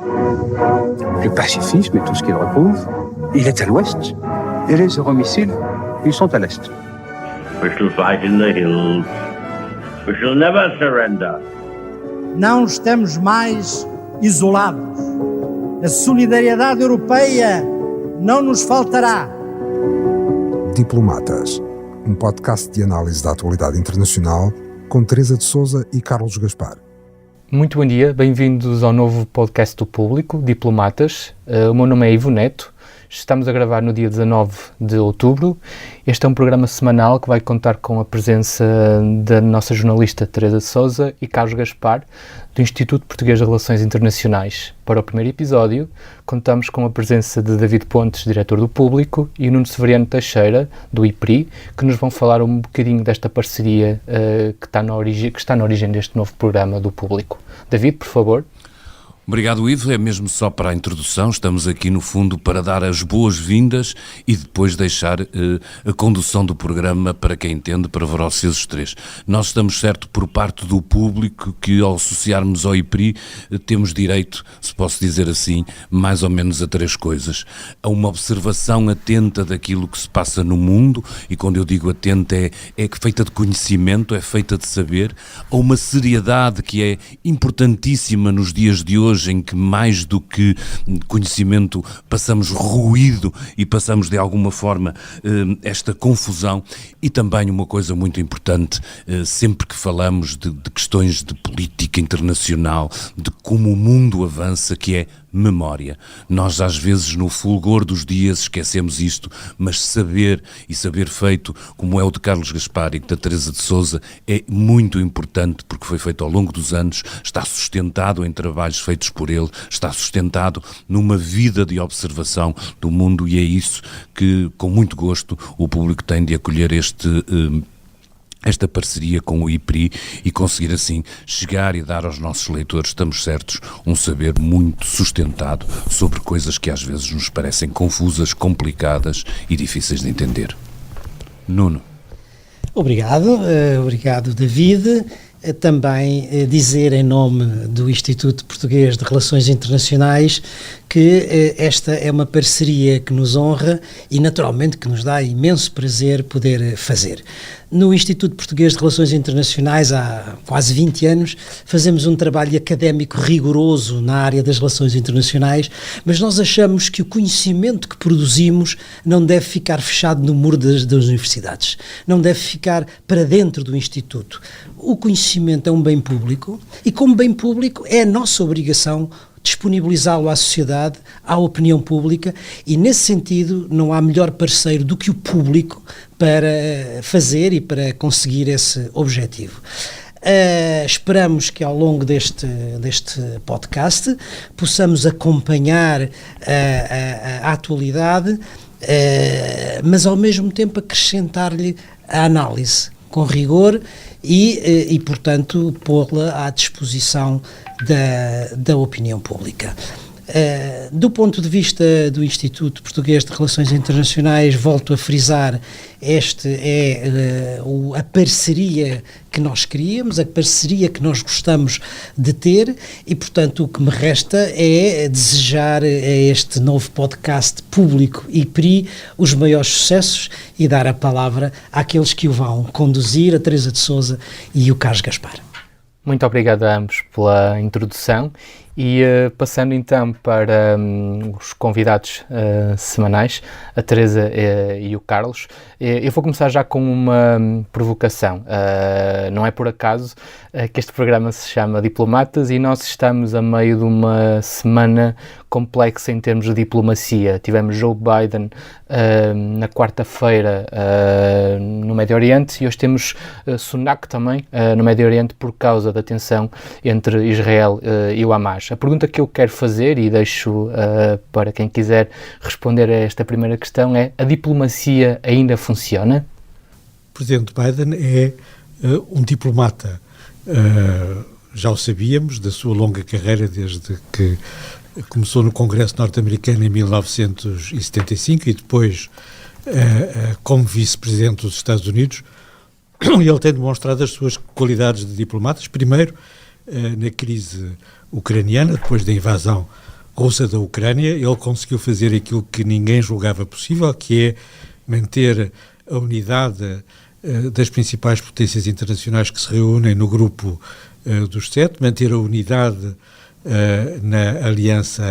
Le pacifisme et tout ce qu'il recouvre, il est à l'ouest. Et les euromissiles, ils sont à l'est. We shall fight in the hills. We shall never surrender. Não estamos mais isolados. A solidariedade europeia não nos faltará. Diplomatas, um podcast de análise da atualidade internacional com Teresa de Sousa e Carlos Gaspar. Muito bom dia, bem-vindos ao novo podcast do Público, Diplomatas. O meu nome é Ivo Neto, estamos a gravar no dia 19 de outubro. Este é um programa semanal que vai contar com a presença da nossa jornalista Teresa de Sousa e Carlos Gaspar, do Instituto Português de Relações Internacionais. Para o primeiro episódio, contamos com a presença de David Pontes, diretor do Público, e Nuno Severiano Teixeira, do IPRI, que nos vão falar um bocadinho desta parceria que está na origem deste novo programa do Público. David, por favor. Obrigado, Ivo. É mesmo só para a introdução. Estamos aqui, no fundo, para dar as boas-vindas e depois deixar a condução do programa para quem entende, para vocês três. Nós estamos certo por parte do público que, ao associarmos ao IPRI, temos direito, se posso dizer assim, mais ou menos a três coisas. A uma observação atenta daquilo que se passa no mundo, e quando eu digo atenta é feita de conhecimento, é feita de saber, a uma seriedade que é importantíssima nos dias de hoje, em que mais do que conhecimento passamos ruído e passamos de alguma forma esta confusão, e também uma coisa muito importante, sempre que falamos de questões de política internacional, de como o mundo avança, que é memória. Nós às vezes no fulgor dos dias esquecemos isto, mas saber e saber feito, como é o de Carlos Gaspar e da Teresa de Sousa, é muito importante porque foi feito ao longo dos anos, está sustentado em trabalhos feitos por ele, está sustentado numa vida de observação do mundo, e é isso que com muito gosto o público tem de acolher esta parceria com o IPRI e conseguir assim chegar e dar aos nossos leitores, estamos certos, um saber muito sustentado sobre coisas que às vezes nos parecem confusas, complicadas e difíceis de entender. Nuno. Obrigado, David. Também dizer em nome do Instituto Português de Relações Internacionais que esta é uma parceria que nos honra e naturalmente que nos dá imenso prazer poder fazer. No Instituto Português de Relações Internacionais, há quase 20 anos, fazemos um trabalho académico rigoroso na área das relações internacionais, mas nós achamos que o conhecimento que produzimos não deve ficar fechado no muro das universidades, não deve ficar para dentro do Instituto. O conhecimento é um bem público e, como bem público, é a nossa obrigação disponibilizá-lo à sociedade, à opinião pública, e nesse sentido não há melhor parceiro do que o público para fazer e para conseguir esse objetivo. Esperamos que ao longo deste podcast possamos acompanhar a atualidade, mas ao mesmo tempo acrescentar-lhe a análise com rigor e portanto, pô-la à disposição da opinião pública. Do ponto de vista do Instituto Português de Relações Internacionais, volto a frisar, esta é a parceria que nós queríamos, a parceria que nós gostamos de ter, e portanto o que me resta é desejar a este novo podcast Público IPRI os maiores sucessos e dar a palavra àqueles que o vão conduzir, a Teresa de Sousa e o Carlos Gaspar. Muito obrigado a ambos pela introdução e passando então para os convidados semanais, a Teresa e o Carlos. Eu vou começar já com uma provocação. Não é por acaso que este programa se chama Diplomatas e nós estamos a meio de uma semana complexa em termos de diplomacia. Tivemos Joe Biden na quarta-feira no Médio Oriente e hoje temos Sunak também no Médio Oriente por causa da tensão entre Israel e o Hamas. A pergunta que eu quero fazer e deixo para quem quiser responder a esta primeira questão é: a diplomacia ainda funciona? O Presidente Biden é um diplomata. Já o sabíamos da sua longa carreira desde que começou no Congresso norte-americano em 1975 e depois como vice-presidente dos Estados Unidos. Ele tem demonstrado as suas qualidades de diplomatas, primeiro na crise ucraniana, depois da invasão russa da Ucrânia. Ele conseguiu fazer aquilo que ninguém julgava possível, que é manter a unidade das principais potências internacionais que se reúnem no grupo dos 7, manter a unidade na Aliança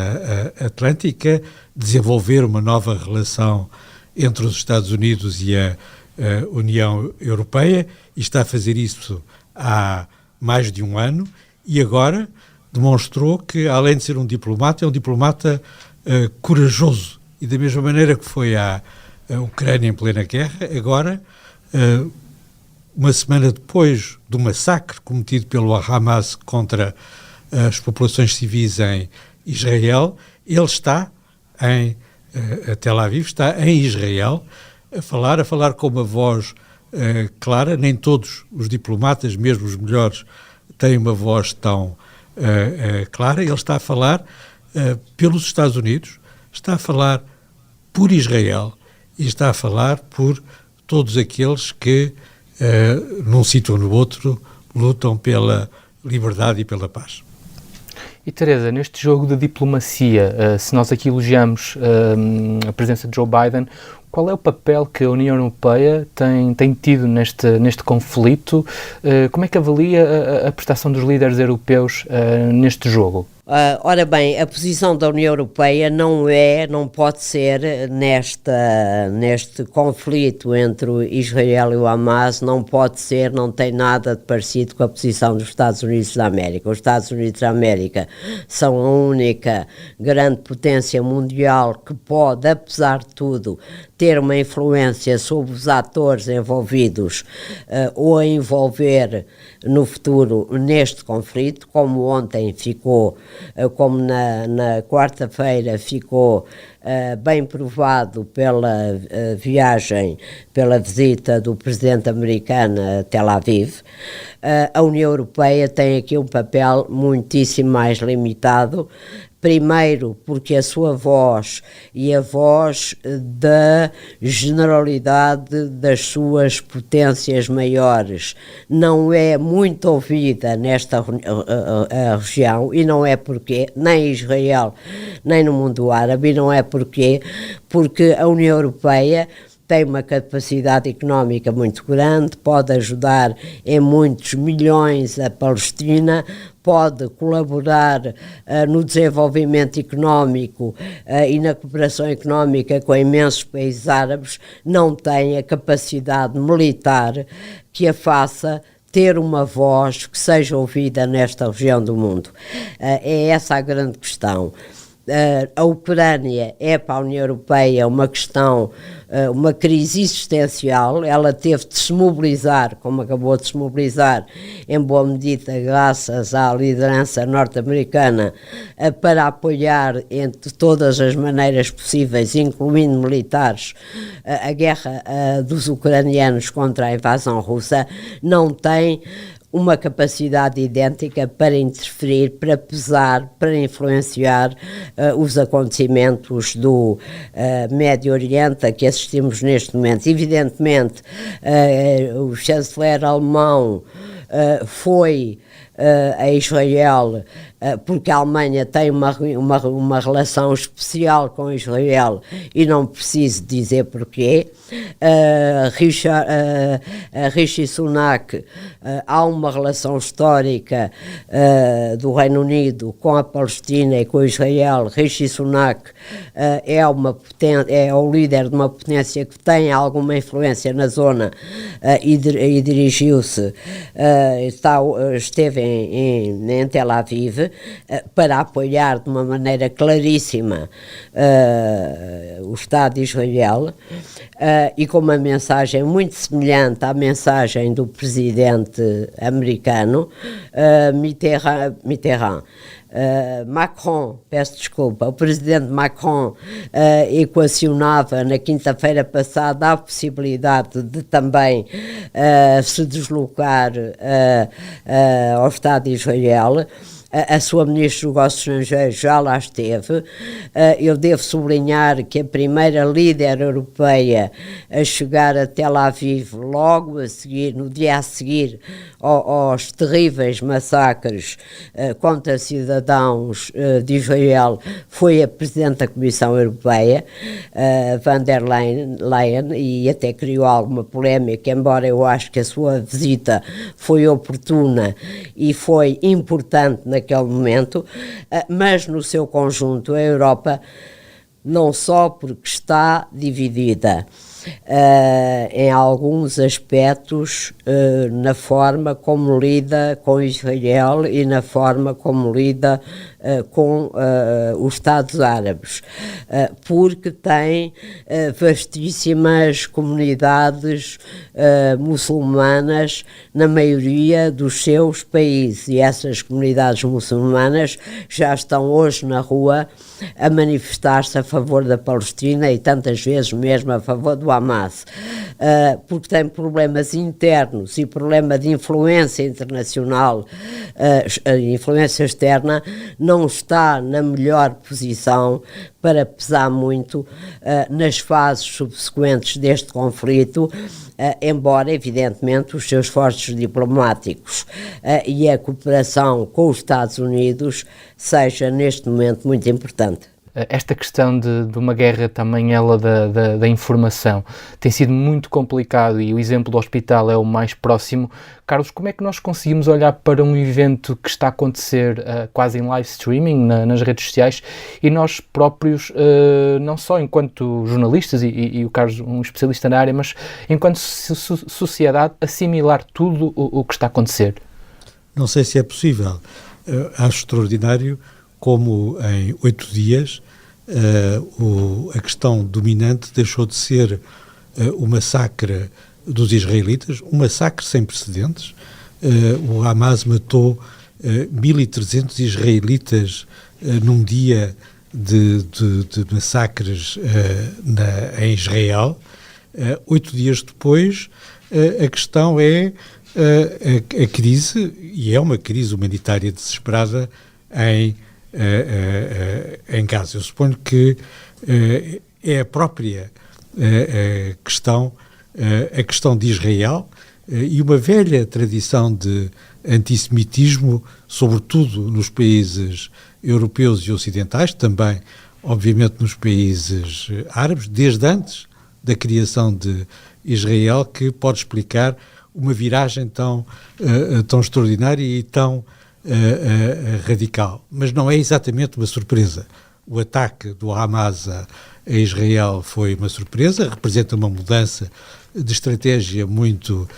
Atlântica, desenvolver uma nova relação entre os Estados Unidos e a União Europeia, e está a fazer isso há mais de um ano, e agora demonstrou que, além de ser um diplomata, é um diplomata corajoso, e da mesma maneira que foi à Ucrânia em plena guerra, agora, uma semana depois do massacre cometido pelo Hamas contra as populações civis em Israel, ele está em Tel Aviv, está em Israel, a falar com uma voz clara. Nem todos os diplomatas, mesmo os melhores, têm uma voz tão clara. Ele está a falar pelos Estados Unidos, está a falar por Israel e está a falar por todos aqueles que, num sítio ou no outro, lutam pela liberdade e pela paz. E Teresa, neste jogo de diplomacia, se nós aqui elogiamos a presença de Joe Biden, qual é o papel que a União Europeia tem tido neste conflito? Como é que avalia a prestação dos líderes europeus neste jogo? Ora bem, a posição da União Europeia não pode ser neste conflito entre o Israel e o Hamas, não tem nada de parecido com a posição dos Estados Unidos da América. Os Estados Unidos da América são a única grande potência mundial que pode, apesar de tudo, ter uma influência sobre os atores envolvidos ou a envolver no futuro neste conflito, como ontem ficou, como na quarta-feira ficou bem provado pela pela visita do presidente americano a Tel Aviv. A União Europeia tem aqui um papel muitíssimo mais limitado. Primeiro, porque a sua voz e a voz da generalidade das suas potências maiores não é muito ouvida nesta região, e não é porque nem Israel nem no mundo árabe, e não é porque a União Europeia tem uma capacidade económica muito grande, pode ajudar em muitos milhões a Palestina, pode colaborar no desenvolvimento económico e na cooperação económica com imensos países árabes, não tem a capacidade militar que a faça ter uma voz que seja ouvida nesta região do mundo. É essa a grande questão. A Ucrânia é para a União Europeia uma questão, uma crise existencial. Ela teve de se mobilizar, como acabou de se mobilizar, em boa medida graças à liderança norte-americana, para apoiar de todas as maneiras possíveis, incluindo militares, a guerra dos ucranianos contra a invasão russa. Não tem uma capacidade idêntica para interferir, para pesar, para influenciar os acontecimentos do Médio Oriente a que assistimos neste momento. Evidentemente, o chanceler alemão foi a Israel, porque a Alemanha tem uma relação especial com Israel e não preciso dizer porquê. Rishi Sunak, há uma relação histórica do Reino Unido com a Palestina e com Israel. Rishi Sunak é o líder de uma potência que tem alguma influência na zona e dirigiu-se, esteve em Tel Aviv para apoiar de uma maneira claríssima o Estado de Israel, e com uma mensagem muito semelhante à mensagem do presidente americano Mitterrand. Macron, peço desculpa, o presidente Macron equacionava na quinta-feira passada a possibilidade de também se deslocar ao Estado de Israel. a sua Ministra dos Negócios Estrangeiros já lá esteve. Eu devo sublinhar que a primeira líder europeia a chegar a Tel Aviv logo a seguir, no dia a seguir aos terríveis massacres contra cidadãos de Israel, foi a Presidente da Comissão Europeia, Van der Leyen, e até criou alguma polémica, embora eu acho que a sua visita foi oportuna e foi importante naquele momento, mas no seu conjunto a Europa, não só porque está dividida em alguns aspectos, na forma como lida com Israel e na forma como lida com os Estados Árabes, porque tem vastíssimas comunidades muçulmanas na maioria dos seus países, e essas comunidades muçulmanas já estão hoje na rua a manifestar-se a favor da Palestina e tantas vezes mesmo a favor do Hamas, porque tem problemas internos e problema de influência internacional, a influência externa, não está na melhor posição para pesar muito nas fases subsequentes deste conflito, embora, evidentemente, os seus esforços diplomáticos e a cooperação com os Estados Unidos seja, neste momento, muito importante. Esta questão de uma guerra também, ela da informação, tem sido muito complicado, e o exemplo do hospital é o mais próximo. Carlos, como é que nós conseguimos olhar para um evento que está a acontecer quase em live streaming nas redes sociais, e nós próprios, não só enquanto jornalistas e o Carlos um especialista na área, mas enquanto sociedade, assimilar tudo o que está a acontecer? Não sei se é possível. Acho extraordinário como em 8 dias a questão dominante deixou de ser o massacre dos israelitas, um massacre sem precedentes. O Hamas matou 1.300 israelitas num dia de massacres em Israel. 8 dias depois, a questão é a crise, e é uma crise humanitária desesperada em Gaza. Eu suponho que é a própria a questão de Israel e uma velha tradição de antissemitismo, sobretudo nos países europeus e ocidentais, também, obviamente, nos países árabes, desde antes da criação de Israel, que pode explicar uma viragem tão extraordinária e tão radical. Mas não é exatamente uma surpresa. O ataque do Hamas a Israel foi uma surpresa, representa uma mudança de estratégia muito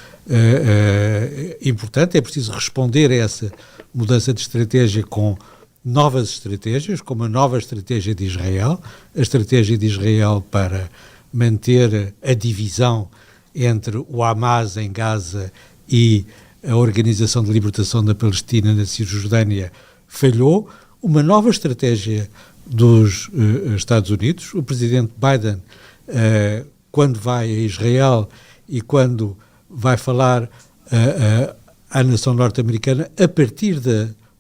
importante. É preciso responder a essa mudança de estratégia com novas estratégias, como a nova estratégia de Israel, a estratégia de Israel para manter a divisão entre o Hamas em Gaza e a Organização de Libertação da Palestina na Cisjordânia falhou. Uma nova estratégia dos Estados Unidos. O presidente Biden, quando vai a Israel e quando vai falar à nação norte-americana, a partir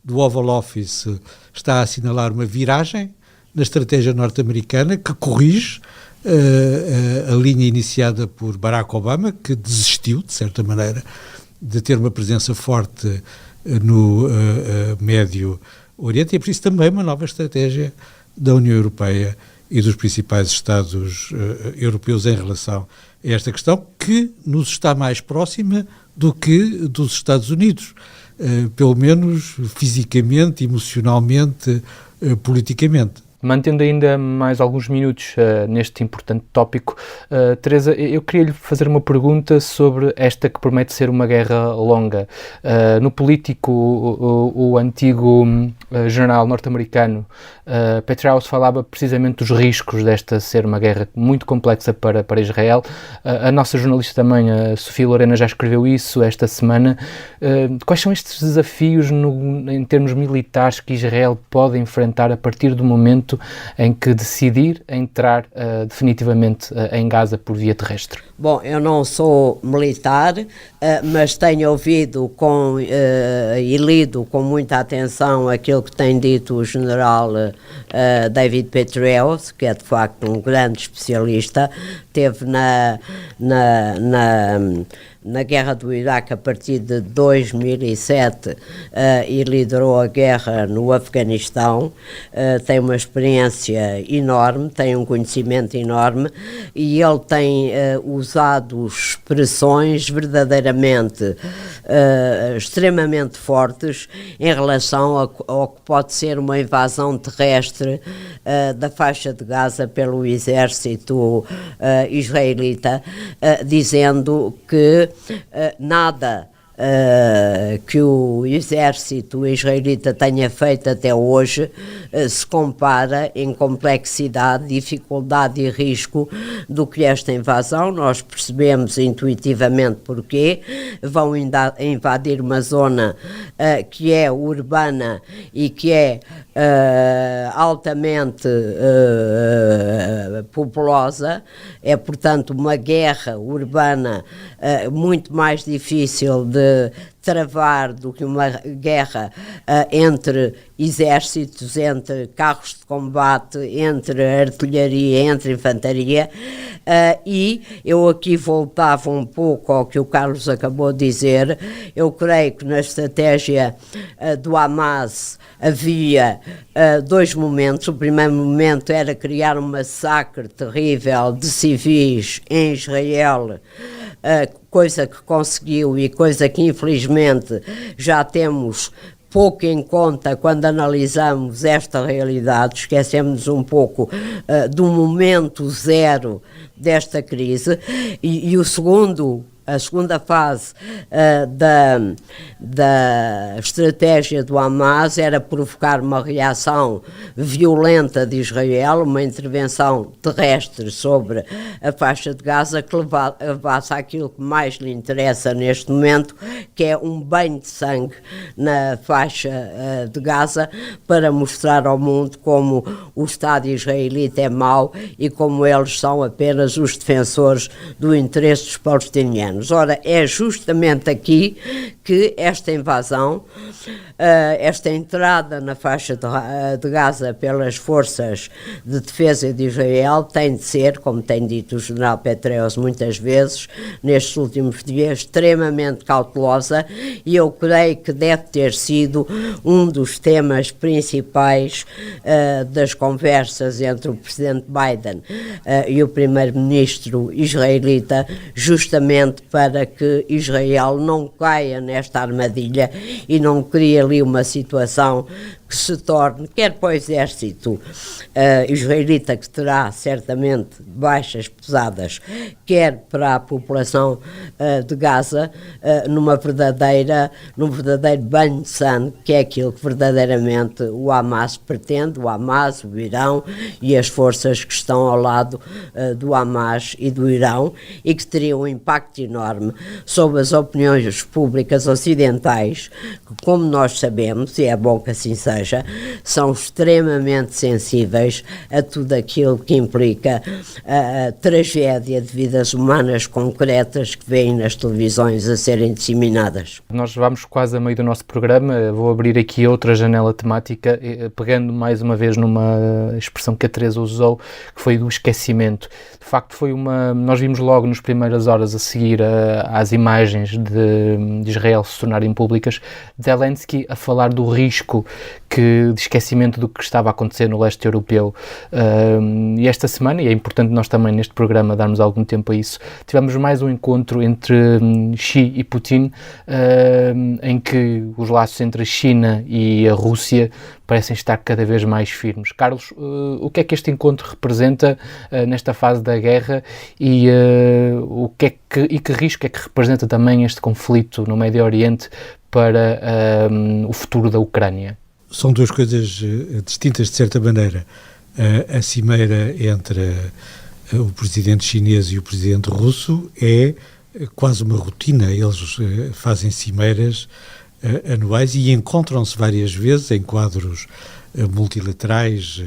do Oval Office, está a assinalar uma viragem na estratégia norte-americana que corrige a linha iniciada por Barack Obama, que desistiu, de certa maneira, de ter uma presença forte no Médio Oriente. E é preciso também uma nova estratégia da União Europeia e dos principais Estados europeus em relação a esta questão, que nos está mais próxima do que dos Estados Unidos, pelo menos fisicamente, emocionalmente, politicamente. Mantendo ainda mais alguns minutos neste importante tópico, Teresa, eu queria-lhe fazer uma pergunta sobre esta que promete ser uma guerra longa. No Político, o antigo general norte-americano Petraeus falava precisamente dos riscos desta ser uma guerra muito complexa para Israel. A nossa jornalista também, a Sofia Lorena, já escreveu isso esta semana. Quais são estes desafios em termos militares que Israel pode enfrentar a partir do momento momento em que decidir entrar definitivamente em Gaza por via terrestre? Bom, eu não sou militar, mas tenho ouvido e lido com muita atenção aquilo que tem dito o general David Petraeus, que é de facto um grande especialista, teve na guerra do Iraque a partir de 2007 e liderou a guerra no Afeganistão, tem uma experiência enorme, tem um conhecimento enorme e ele tem usado expressões verdadeiramente extremamente fortes em relação ao que pode ser uma invasão terrestre da faixa de Gaza pelo exército israelita, dizendo que nada que o exército israelita tenha feito até hoje se compara em complexidade, dificuldade e risco do que esta invasão. Nós percebemos intuitivamente porquê. Vão invadir uma zona que é urbana e que é altamente populosa, é portanto uma guerra urbana muito mais difícil de travar do que uma guerra entre exércitos, entre carros de combate, entre artilharia, entre infantaria, e eu aqui voltava um pouco ao que o Carlos acabou de dizer. Eu creio que na estratégia do Hamas havia dois momentos. O primeiro momento era criar um massacre terrível de civis em Israel, coisa que conseguiu e coisa que infelizmente já temos pouco em conta quando analisamos esta realidade. Esquecemos um pouco do momento zero desta crise. E a segunda fase da estratégia do Hamas era provocar uma reação violenta de Israel, uma intervenção terrestre sobre a faixa de Gaza que levasse àquilo que mais lhe interessa neste momento, que é um banho de sangue na faixa de Gaza, para mostrar ao mundo como o Estado israelita é mau e como eles são apenas os defensores do interesse dos palestinianos. Ora, é justamente aqui que esta invasão, esta entrada na faixa de Gaza pelas forças de defesa de Israel tem de ser, como tem dito o general Petraeus muitas vezes nestes últimos dias, extremamente cautelosa, e eu creio que deve ter sido um dos temas principais das conversas entre o presidente Biden e o primeiro-ministro israelita, justamente para que Israel não caia nesta armadilha e não crie ali uma situação que se torne, quer para o exército israelita, que terá certamente baixas pesadas, quer para a população de Gaza, num verdadeiro banho de sangue, que é aquilo que verdadeiramente o Hamas pretende, o Hamas, o Irão e as forças que estão ao lado do Hamas e do Irão, e que teria um impacto enorme sobre as opiniões públicas ocidentais, que, como nós sabemos, e é bom que assim seja, são extremamente sensíveis a tudo aquilo que implica a tragédia de vidas humanas concretas que vêm nas televisões a serem disseminadas. Nós vamos quase a meio do nosso programa. Vou abrir aqui outra janela temática, pegando mais uma vez numa expressão que a Teresa usou, que foi do esquecimento. De facto, nós vimos logo nas primeiras horas a seguir às imagens de Israel se tornarem públicas, Zelensky a falar do risco de esquecimento do que estava a acontecer no leste europeu. E esta semana, e é importante nós também neste programa darmos algum tempo a isso, tivemos mais um encontro entre Xi e Putin, em que os laços entre a China e a Rússia parecem estar cada vez mais firmes. Carlos, o que é que este encontro representa nesta fase da guerra e que risco é que representa também este conflito no Médio Oriente para o futuro da Ucrânia? São duas coisas distintas, de certa maneira. A cimeira entre o presidente chinês e o presidente russo é quase uma rotina. Eles fazem cimeiras anuais e encontram-se várias vezes em quadros multilaterais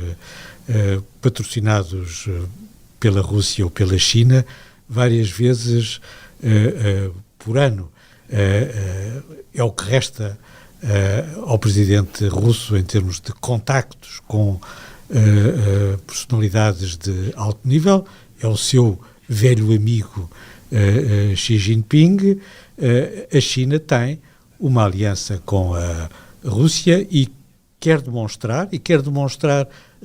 patrocinados pela Rússia ou pela China várias vezes por ano. É o que resta ao presidente russo em termos de contactos com personalidades de alto nível. É o seu velho amigo Xi Jinping. A China tem uma aliança com a Rússia e quer demonstrar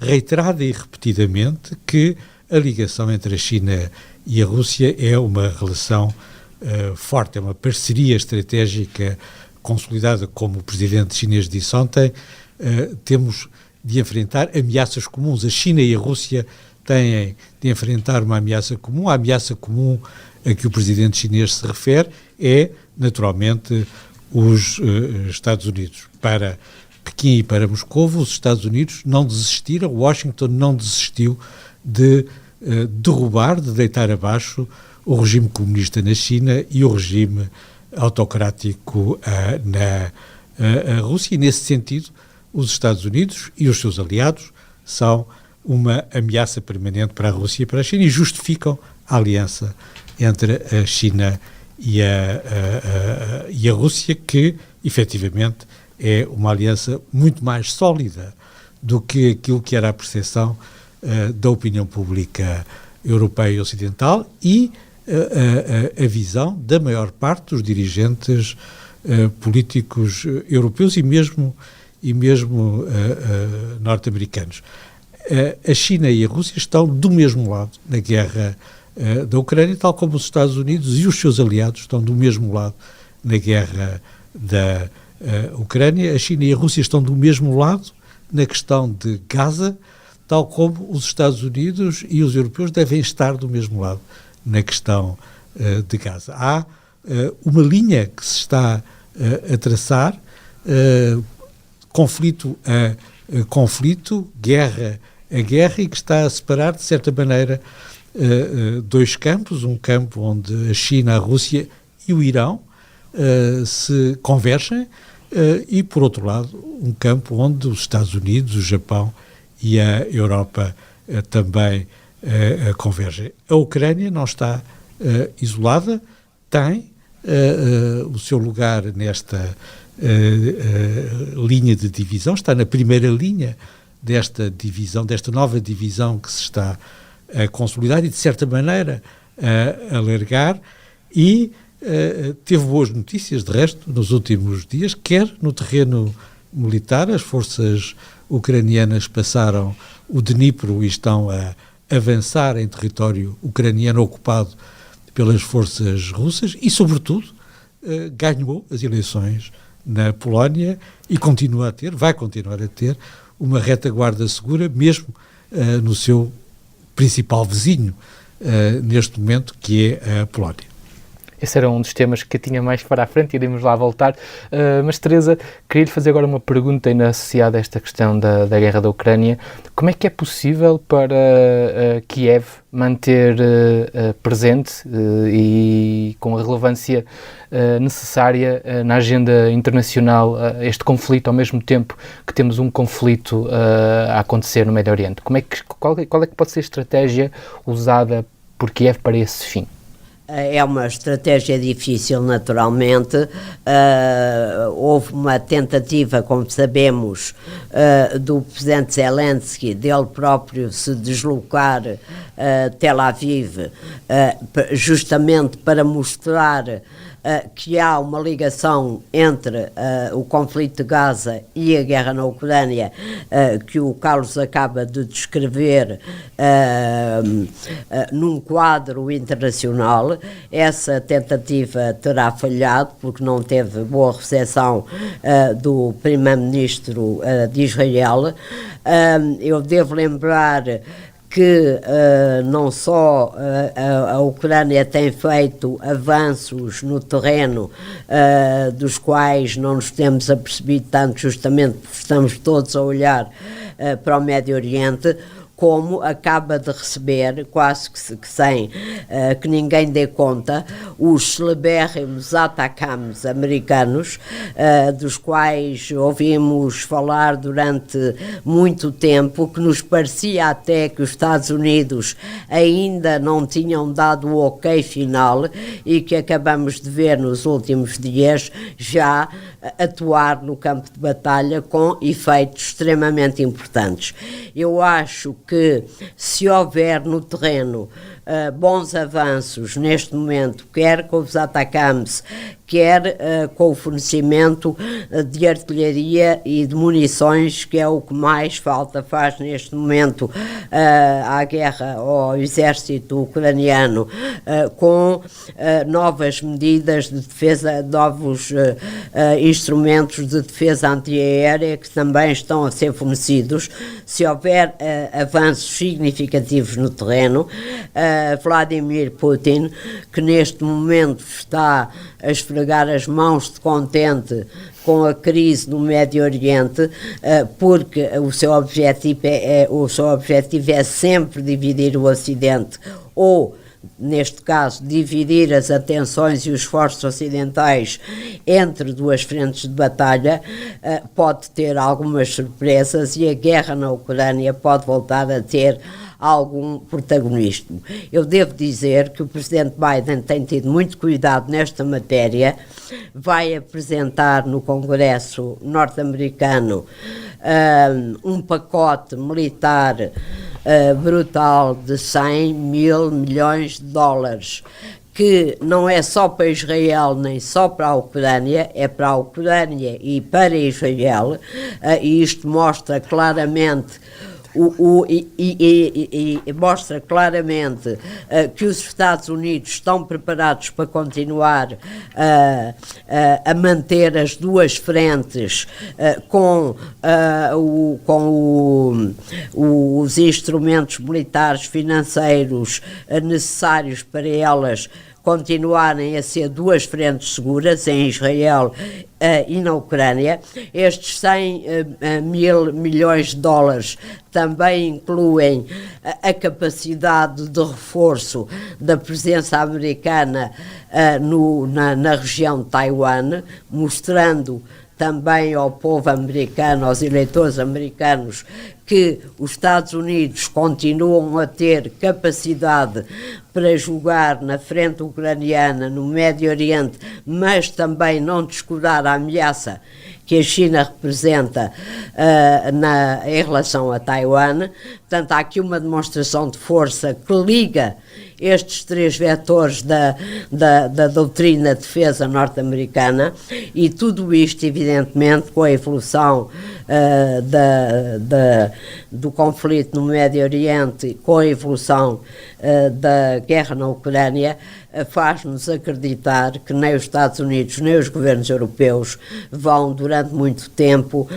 reiterada e repetidamente que a ligação entre a China e a Rússia é uma relação forte, é uma parceria estratégica consolidada, como o presidente chinês disse ontem. Temos de enfrentar ameaças comuns. A China e a Rússia têm de enfrentar uma ameaça comum. A ameaça comum a que o presidente chinês se refere é, naturalmente, os Estados Unidos. Para Pequim e para Moscovo, os Estados Unidos não desistiram, Washington não desistiu de derrubar, de deitar abaixo o regime comunista na China e o regime autocrático na Rússia. E, nesse sentido, os Estados Unidos e os seus aliados são uma ameaça permanente para a Rússia e para a China e justificam a aliança entre a China e a Rússia, que, efetivamente, é uma aliança muito mais sólida do que aquilo que era a percepção da opinião pública europeia e ocidental e a visão da maior parte dos dirigentes políticos europeus e mesmo norte-americanos. A China e a Rússia estão do mesmo lado na guerra da Ucrânia, tal como os Estados Unidos e os seus aliados estão do mesmo lado na guerra da Ucrânia. A China e a Rússia estão do mesmo lado na questão de Gaza, tal como os Estados Unidos e os europeus devem estar do mesmo lado na questão de Gaza. Há uma linha que se está a traçar, conflito a conflito, guerra a guerra, e que está a separar, de certa maneira, dois campos, um campo onde a China, a Rússia e o Irão se convergem, e, por outro lado, um campo onde os Estados Unidos, o Japão e a Europa também convergem. A Ucrânia não está isolada, tem o seu lugar nesta linha de divisão, está na primeira linha desta divisão, desta nova divisão que se está a consolidar e, de certa maneira, a alargar, e teve boas notícias, de resto, nos últimos dias, quer no terreno militar. As forças ucranianas passaram o Dnipro e estão a avançar em território ucraniano ocupado pelas forças russas e, sobretudo, ganhou as eleições na Polónia e vai continuar a ter uma retaguarda segura, mesmo no seu principal vizinho neste momento, que é a Polónia. Esse era um dos temas que tinha mais para a frente, iremos lá voltar. Mas, Teresa, queria-lhe fazer agora uma pergunta ainda associada a esta questão da guerra da Ucrânia. Como é que é possível para Kiev manter presente e com a relevância necessária na agenda internacional este conflito, ao mesmo tempo que temos um conflito a acontecer no Médio Oriente? Qual é que pode ser a estratégia usada por Kiev para esse fim? É uma estratégia difícil, naturalmente. Houve uma tentativa, como sabemos, do presidente Zelensky, dele próprio se deslocar a Tel Aviv, justamente para mostrar que há uma ligação entre o conflito de Gaza e a guerra na Ucrânia, que o Carlos acaba de descrever num quadro internacional. Essa tentativa terá falhado, porque não teve boa recepção do primeiro-ministro de Israel. Eu devo lembrar que não só a Ucrânia tem feito avanços no terreno dos quais não nos temos apercebido tanto, justamente porque estamos todos a olhar para o Médio Oriente, como acaba de receber, quase que sem que ninguém dê conta, os celebérrimos ATACMS americanos, dos quais ouvimos falar durante muito tempo, que nos parecia até que os Estados Unidos ainda não tinham dado o ok final e que acabamos de ver nos últimos dias já atuar no campo de batalha com efeitos extremamente importantes. Eu acho que se houver no terreno bons avanços neste momento, quer com os ATACMS, quer com o fornecimento de artilharia e de munições, que é o que mais faz neste momento à guerra, ao exército ucraniano, com novas medidas de defesa, novos instrumentos de defesa antiaérea que também estão a ser fornecidos. Se houver avanços significativos no terreno, Vladimir Putin, que neste momento está a esfregar as mãos de contente com a crise no Médio Oriente, porque o seu objetivo é sempre dividir o Ocidente, ou neste caso, dividir as atenções e os esforços ocidentais entre duas frentes de batalha, pode ter algumas surpresas e a guerra na Ucrânia pode voltar a ter algum protagonismo. Eu devo dizer que o presidente Biden tem tido muito cuidado nesta matéria, vai apresentar no Congresso norte-americano um pacote militar brutal de 100 mil milhões de dólares, que não é só para Israel nem só para a Ucrânia, é para a Ucrânia e para Israel, e isto mostra claramente mostra claramente que os Estados Unidos estão preparados para continuar a manter as duas frentes com os instrumentos militares financeiros necessários para elas continuarem a ser duas frentes seguras em Israel e na Ucrânia. Estes 100 mil milhões de dólares também incluem a capacidade de reforço da presença americana na região de Taiwan, mostrando também ao povo americano, aos eleitores americanos, que os Estados Unidos continuam a ter capacidade para jogar na frente ucraniana, no Médio Oriente, mas também não descurar a ameaça que a China representa em relação a Taiwan. Portanto, há aqui uma demonstração de força que liga estes três vetores da doutrina de defesa norte-americana, e tudo isto, evidentemente, com a evolução do conflito no Médio Oriente, com a evolução da guerra na Ucrânia, faz-nos acreditar que nem os Estados Unidos nem os governos europeus vão, durante muito tempo,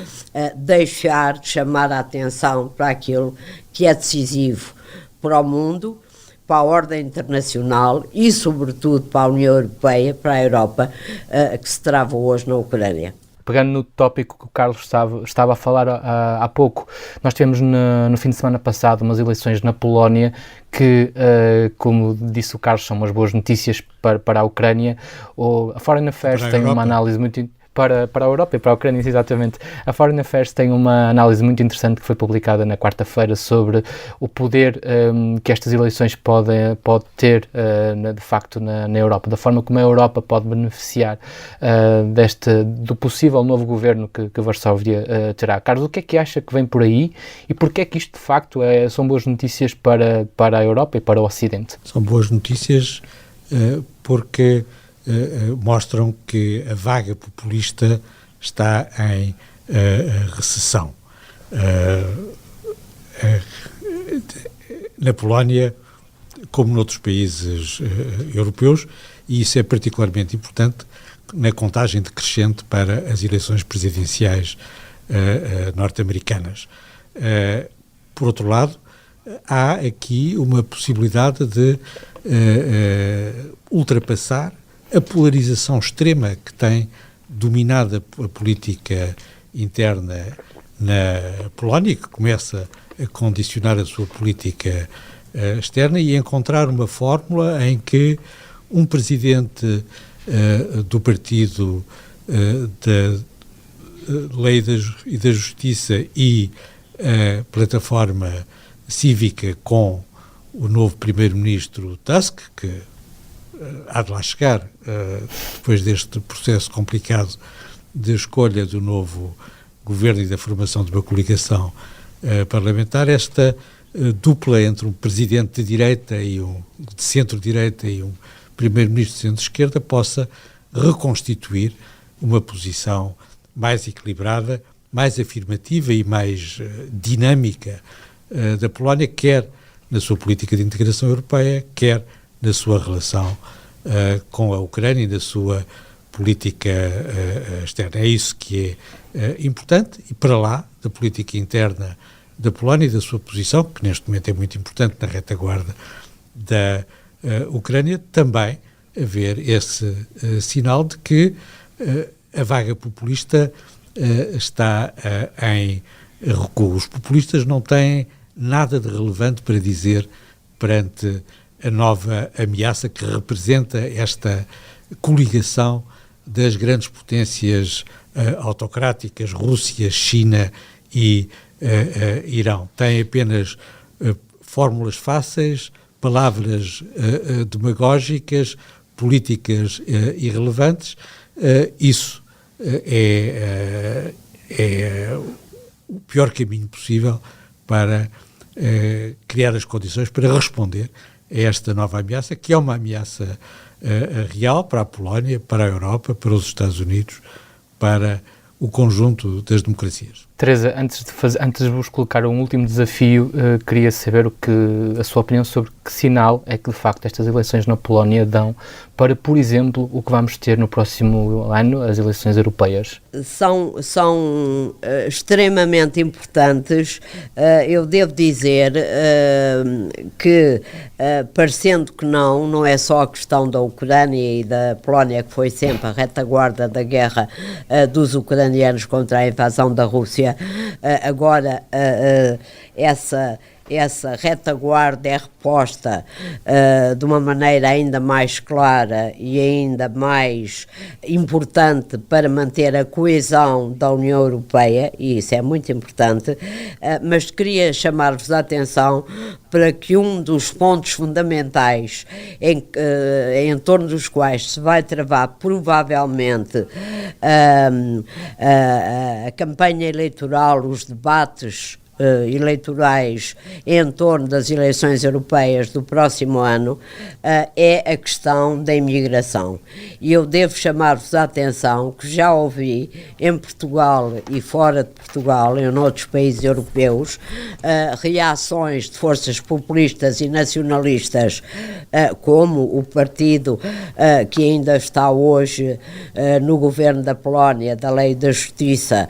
deixar de chamar a atenção para aquilo que é decisivo para o mundo, para a ordem internacional e, sobretudo, para a União Europeia, para a Europa, que se trava hoje na Ucrânia. Pegando no tópico que o Carlos estava a falar há pouco, nós tivemos no fim de semana passado umas eleições na Polónia que, como disse o Carlos, são umas boas notícias para a Ucrânia. A Foreign Affairs tem uma análise muito... Para a Europa e para a Ucrânia, exatamente. A Foreign Affairs tem uma análise muito interessante que foi publicada na quarta-feira sobre o poder que estas eleições pode ter, de facto, na Europa, da forma como a Europa pode beneficiar do possível novo governo que Varsóvia terá. Carlos, o que é que acha que vem por aí e porquê é que isto, de facto, são boas notícias para a Europa e para o Ocidente? São boas notícias porque mostram que a vaga populista está em recessão. Na Polónia, como noutros países europeus, e isso é particularmente importante na contagem decrescente para as eleições presidenciais norte-americanas. Por outro lado, há aqui uma possibilidade de ultrapassar a polarização extrema que tem dominado a política interna na Polónia, que começa condicionar a sua política externa e encontrar uma fórmula em que um presidente do Partido da Lei e da Justiça e a plataforma cívica com o novo primeiro-ministro Tusk, que há de lá chegar depois deste processo complicado de escolha do novo governo e da formação de uma coligação parlamentar, esta dupla entre um presidente de direita e um de centro-direita e um primeiro-ministro de centro-esquerda possa reconstituir uma posição mais equilibrada, mais afirmativa e mais dinâmica da Polónia, quer na sua política de integração europeia, quer na sua relação com a Ucrânia e na sua política externa. É isso que é importante, e para lá da política interna da Polónia e da sua posição, que neste momento é muito importante na retaguarda da Ucrânia, também haver esse sinal de que a vaga populista está em recuo. Os populistas não têm nada de relevante para dizer perante a nova ameaça que representa esta coligação das grandes potências autocráticas, Rússia, China e Irão. Tem apenas fórmulas fáceis, palavras demagógicas, políticas irrelevantes. Isso é o pior caminho possível para criar as condições para responder a esta nova ameaça, que é uma ameaça real para a Polónia, para a Europa, para os Estados Unidos, para o conjunto das democracias. Teresa, antes de vos colocar um último desafio, queria saber a sua opinião sobre que sinal é que, de facto, estas eleições na Polónia dão para, por exemplo, o que vamos ter no próximo ano, as eleições europeias. São extremamente importantes. Eu devo dizer que, parecendo que não é só a questão da Ucrânia e da Polónia, que foi sempre a retaguarda da guerra dos ucranianos contra a invasão da Rússia. Agora essa retaguarda é reposta de uma maneira ainda mais clara e ainda mais importante para manter a coesão da União Europeia, e isso é muito importante, mas queria chamar-vos a atenção para que um dos pontos fundamentais em torno dos quais se vai travar provavelmente a campanha eleitoral, os debates eleitorais em torno das eleições europeias do próximo ano, é a questão da imigração. E eu devo chamar-vos a atenção que já ouvi em Portugal e fora de Portugal, em outros países europeus, reações de forças populistas e nacionalistas, como o partido que ainda está hoje no governo da Polónia, da Lei da Justiça,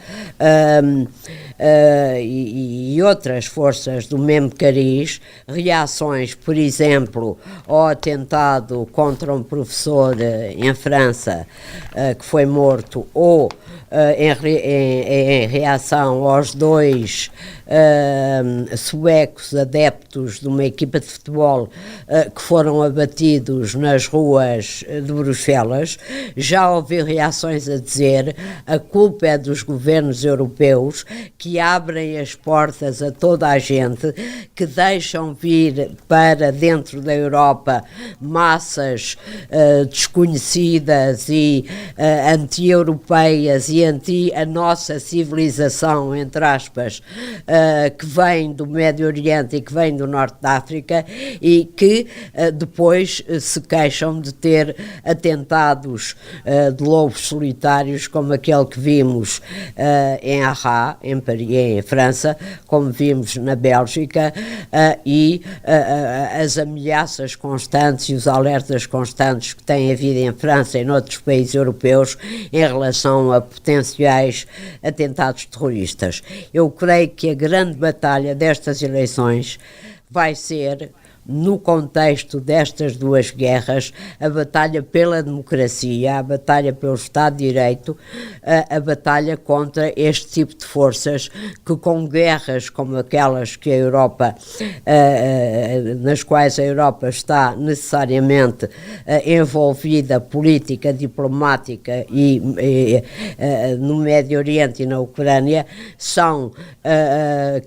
e outras forças do mesmo cariz, reações, por exemplo, ao atentado contra um professor em França que foi morto, ou em reação aos dois suecos adeptos de uma equipa de futebol que foram abatidos nas ruas de Bruxelas. Já ouvi reações a dizer a culpa é dos governos europeus que abrem as portas a toda a gente, que deixam vir para dentro da Europa massas desconhecidas e anti-europeias e anti a nossa civilização, entre aspas, que vem do Médio Oriente e que vem do Norte da África e que depois se queixam de ter atentados de lobos solitários como aquele que vimos em Arras, em Paris, em França, como vimos na Bélgica, e as ameaças constantes e os alertas constantes que têm havido em França e em outros países europeus em relação a potenciais atentados terroristas. Eu creio que a grande batalha destas eleições vai ser no contexto destas duas guerras, a batalha pela democracia, a batalha pelo Estado de Direito, a batalha contra este tipo de forças que, com guerras como aquelas que a Europa, nas quais a Europa está necessariamente envolvida, política, diplomática e no Médio Oriente e na Ucrânia, são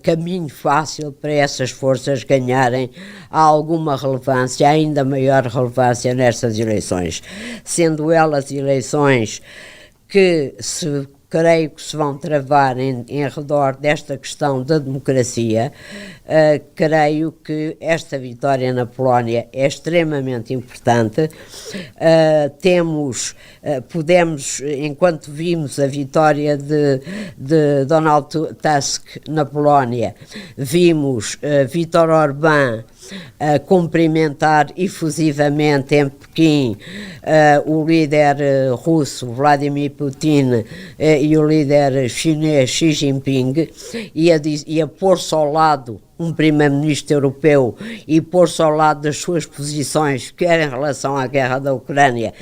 caminho fácil para essas forças ganharem alguma relevância, ainda maior relevância nestas eleições, sendo elas eleições que creio que se vão travar em redor desta questão da democracia. Creio que esta vitória na Polónia é extremamente importante. Podemos, enquanto vimos a vitória de Donald Tusk na Polónia, vimos Viktor Orbán a cumprimentar efusivamente em Pequim o líder russo Vladimir Putin e o líder chinês Xi Jinping, e a pôr-se ao lado um primeiro-ministro europeu e pôr-se ao lado das suas posições, quer em relação à guerra da Ucrânia,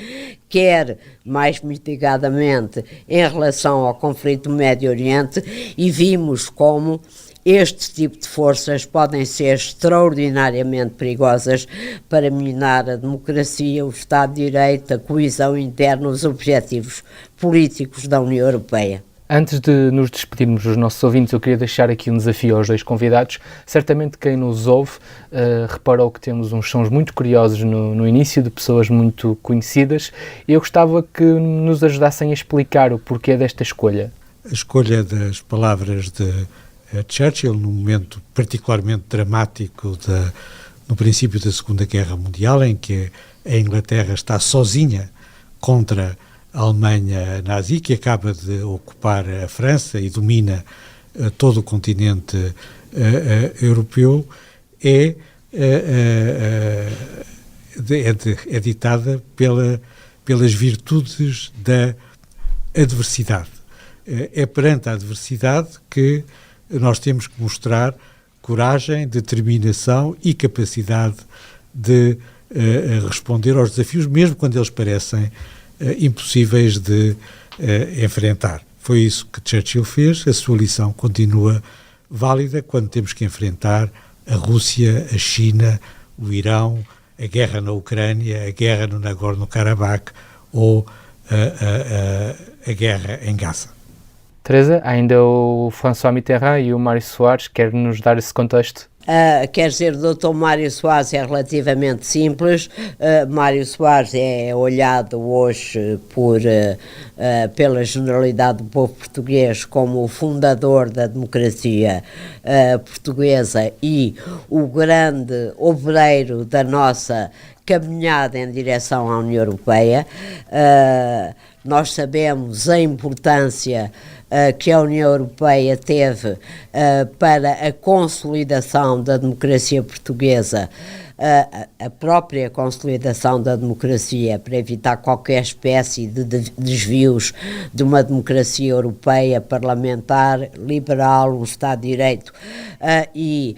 quer mais mitigadamente em relação ao conflito do Médio Oriente, e vimos como este tipo de forças podem ser extraordinariamente perigosas para minar a democracia, o Estado de Direito, a coesão interna, os objetivos políticos da União Europeia. Antes de nos despedirmos dos nossos ouvintes, eu queria deixar aqui um desafio aos dois convidados. Certamente quem nos ouve reparou que temos uns sons muito curiosos no início, de pessoas muito conhecidas, e eu gostava que nos ajudassem a explicar o porquê desta escolha. A escolha das palavras de Churchill, num momento particularmente dramático no princípio da Segunda Guerra Mundial, em que a Inglaterra está sozinha contra a Alemanha nazi, que acaba de ocupar a França e domina todo o continente europeu, é ditada pelas virtudes da adversidade. É perante a adversidade que nós temos que mostrar coragem, determinação e capacidade de responder aos desafios, mesmo quando eles parecem impossíveis de enfrentar. Foi isso que Churchill fez. A sua lição continua válida quando temos que enfrentar a Rússia, a China, o Irão, a guerra na Ucrânia, a guerra no Nagorno-Karabakh ou a guerra em Gaza. Teresa, ainda o François Mitterrand e o Mário Soares querem nos dar esse contexto? Quer dizer, o Dr. Mário Soares é relativamente simples. Mário Soares é olhado hoje pela generalidade do povo português como o fundador da democracia portuguesa e o grande obreiro da nossa caminhada em direção à União Europeia. Nós sabemos a importância que a União Europeia teve para a consolidação da democracia portuguesa, a própria consolidação da democracia, para evitar qualquer espécie de desvios de uma democracia europeia parlamentar, liberal, um Estado de Direito, e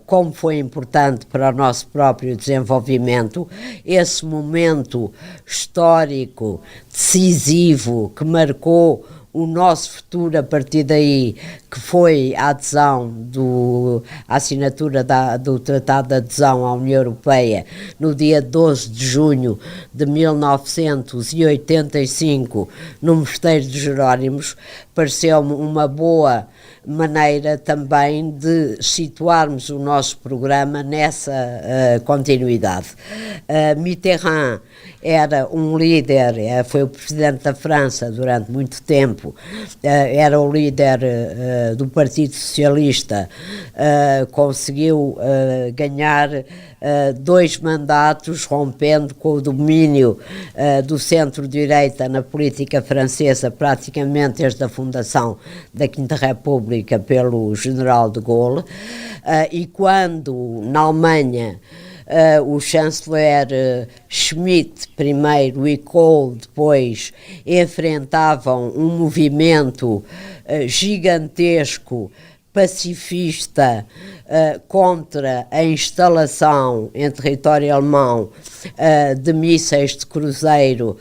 como foi importante para o nosso próprio desenvolvimento, esse momento histórico, decisivo, que marcou o nosso futuro a partir daí, que foi a adesão, a assinatura do Tratado de Adesão à União Europeia no dia 12 de junho de 1985, no Mosteiro dos Jerónimos, pareceu-me uma boa maneira também de situarmos o nosso programa nessa continuidade. Mitterrand era um líder, foi o presidente da França durante muito tempo, era o líder do Partido Socialista, conseguiu ganhar 2 mandatos, rompendo com o domínio do centro-direita na política francesa praticamente desde a fundação da Quinta República pelo general de Gaulle, e quando na Alemanha o chanceler Schmidt primeiro e Kohl depois enfrentavam um movimento gigantesco pacifista contra a instalação em território alemão de mísseis de cruzeiro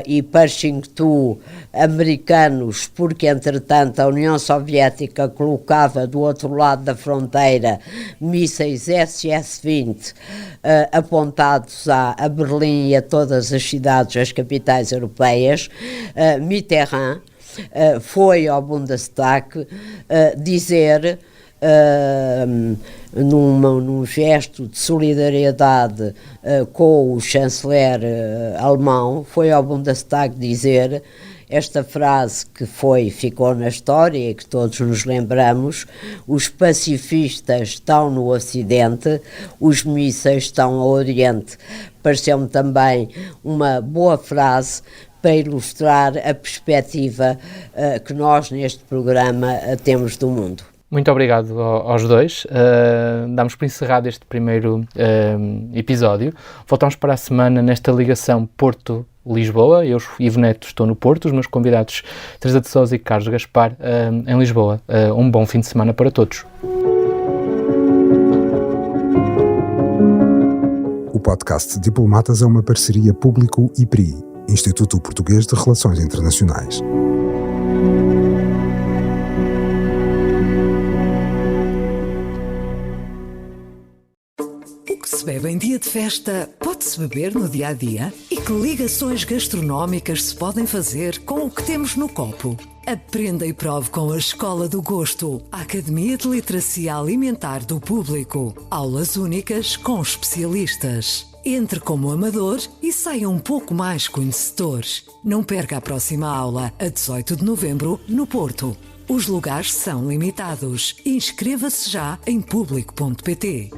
e Pershing-2 americanos, porque entretanto a União Soviética colocava do outro lado da fronteira mísseis SS-20 apontados a Berlim e a todas as cidades, as capitais europeias. Mitterrand foi ao Bundestag dizer, num gesto de solidariedade com o chanceler alemão, foi ao Bundestag dizer esta frase que ficou na história e que todos nos lembramos: os pacifistas estão no Ocidente, os mísseis estão ao Oriente. Pareceu-me também uma boa frase para ilustrar a perspectiva que nós neste programa temos do mundo. Muito obrigado aos dois. Damos por encerrado este primeiro episódio. Voltamos para a semana nesta ligação Porto-Lisboa. Eu, Ivo Neto, estou no Porto. Os meus convidados, Teresa de Sousa e Carlos Gaspar, em Lisboa. Um bom fim de semana para todos. O podcast Diplomatas é uma parceria Público-IPRI, Instituto Português de Relações Internacionais. O que se bebe em dia de festa, pode-se beber no dia-a-dia? E que ligações gastronómicas se podem fazer com o que temos no copo? Aprenda e prove com a Escola do Gosto, a Academia de Literacia Alimentar do Público. Aulas únicas com especialistas. Entre como amador e saia um pouco mais conhecedor. Não perca a próxima aula, a 18 de novembro, no Porto. Os lugares são limitados. Inscreva-se já em público.pt.